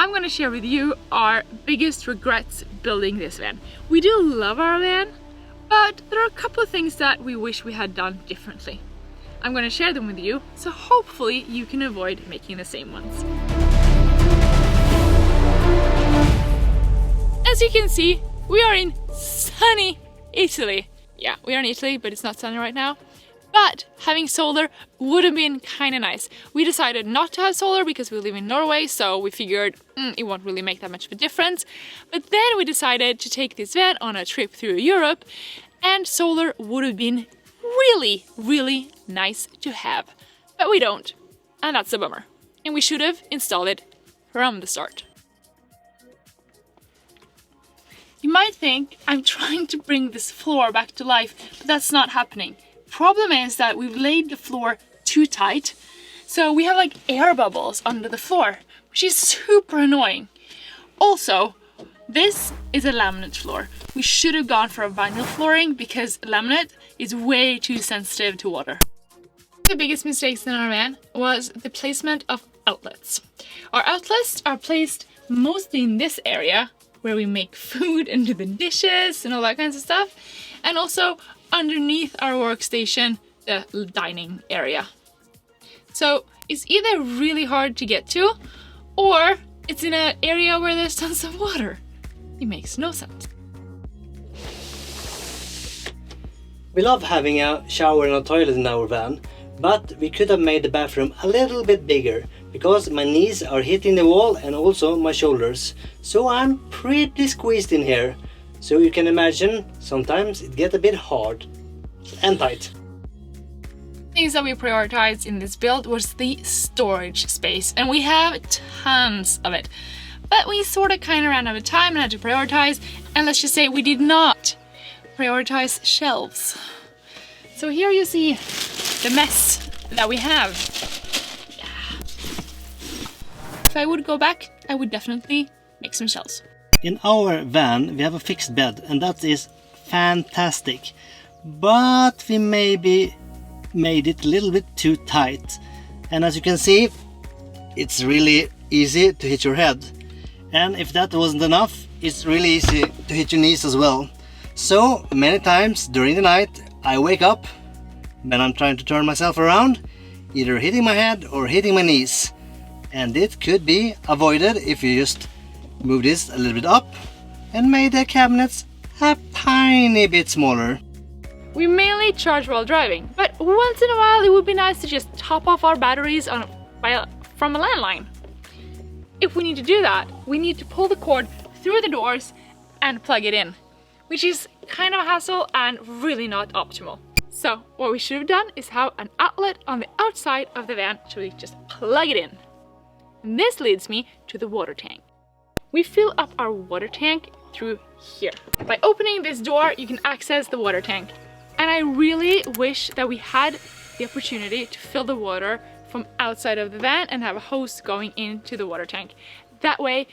I'm gonna share with you our biggest regrets building this van. We do love our van, but there are a couple of things that we wish we had done differently. I'm gonna share them with you, so hopefully you can avoid making the same ones. As you can see, we are in sunny Italy. Yeah, we are in Italy, but it's not sunny right now. But having solar would have been kind of nice. We decided not to have solar because we live in Norway, so we figured it won't really make that much of a difference. But then we decided to take this van on a trip through Europe, and solar would have been really, really nice to have. But we don't, and that's a bummer. And we should have installed it from the start. You might think I'm trying to bring this floor back to life, but that's not happening. Problem is that we've laid the floor too tight, so we have like air bubbles under the floor, which is super annoying. Also, this is a laminate floor. We should have gone for a vinyl flooring because laminate is way too sensitive to water. The biggest mistakes in our van was the placement of outlets. Our outlets are placed mostly in this area where we make food and do the dishes and all that kinds of stuff, and also underneath our workstation, the dining area. So it's either really hard to get to, or it's in an area where there's tons of water. It makes no sense. We love having a shower and a toilet in our van, but we could have made the bathroom a little bit bigger because my knees are hitting the wall and also my shoulders. So I'm pretty squeezed in here. So you can imagine, sometimes it gets a bit hard and tight. Things that we prioritized in this build was the storage space, and we have tons of it. But we sort of kind of ran out of time and had to prioritize, and let's just say we did not prioritize shelves. So here you see the mess that we have. Yeah. If I would go back, I would definitely make some shelves. In our van we have a fixed bed, and that is fantastic, but we maybe made it a little bit too tight, and as you can see, it's really easy to hit your head, and if that wasn't enough, it's really easy to hit your knees as well. So many times during the night I wake up when I'm trying to turn myself around, either hitting my head or hitting my knees, and it could be avoided if you just move this a little bit up and made the cabinets a tiny bit smaller. We mainly charge while driving, but once in a while it would be nice to just top off our batteries from a landline. If we need to do that, we need to pull the cord through the doors and plug it in, which is kind of a hassle and really not optimal. So what we should have done is have an outlet on the outside of the van so we just plug it in. And this leads me to the water tank. We fill up our water tank through here. By opening this door, you can access the water tank. And I really wish that we had the opportunity to fill the water from outside of the van and have a hose going into the water tank. That way,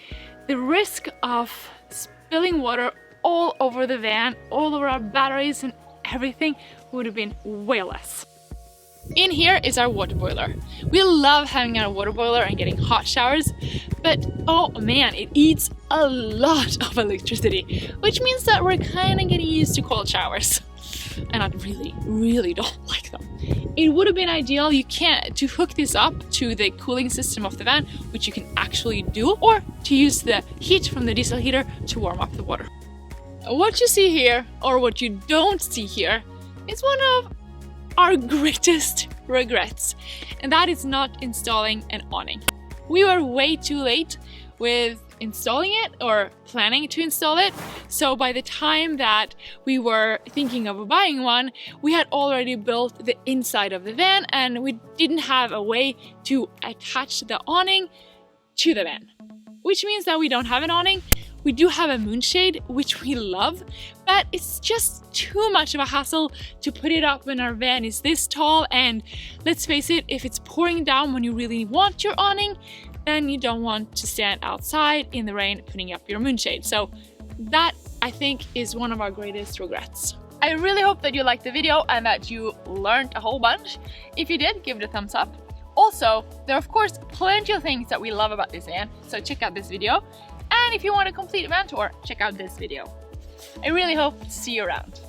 the risk of spilling water all over the van, all over our batteries and everything would have been way less. In here is our water boiler. We love having our water boiler and getting hot showers, but oh man, it eats a lot of electricity, which means that we're kind of getting used to cold showers. And I really don't like them. It would have been ideal to hook this up to the cooling system of the van, which you can actually do, or to use the heat from the diesel heater to warm up the water. What you see here, or what you don't see here, is one of our greatest regrets, and that is not installing an awning. We were way too late with installing it or planning to install it, so by the time that we were thinking of buying one, we had already built the inside of the van and we didn't have a way to attach the awning to the van, which means that we don't have an awning. We do have a moonshade, which we love, but it's just too much of a hassle to put it up when our van is this tall, and let's face it, if it's pouring down when you really want your awning, then you don't want to stand outside in the rain putting up your moonshade. So that, I think, is one of our greatest regrets. I really hope that you liked the video and that you learned a whole bunch. If you did, give it a thumbs up. Also, there are of course plenty of things that we love about this van, so check out this video. And if you want a complete van tour, check out this video. I really hope to see you around.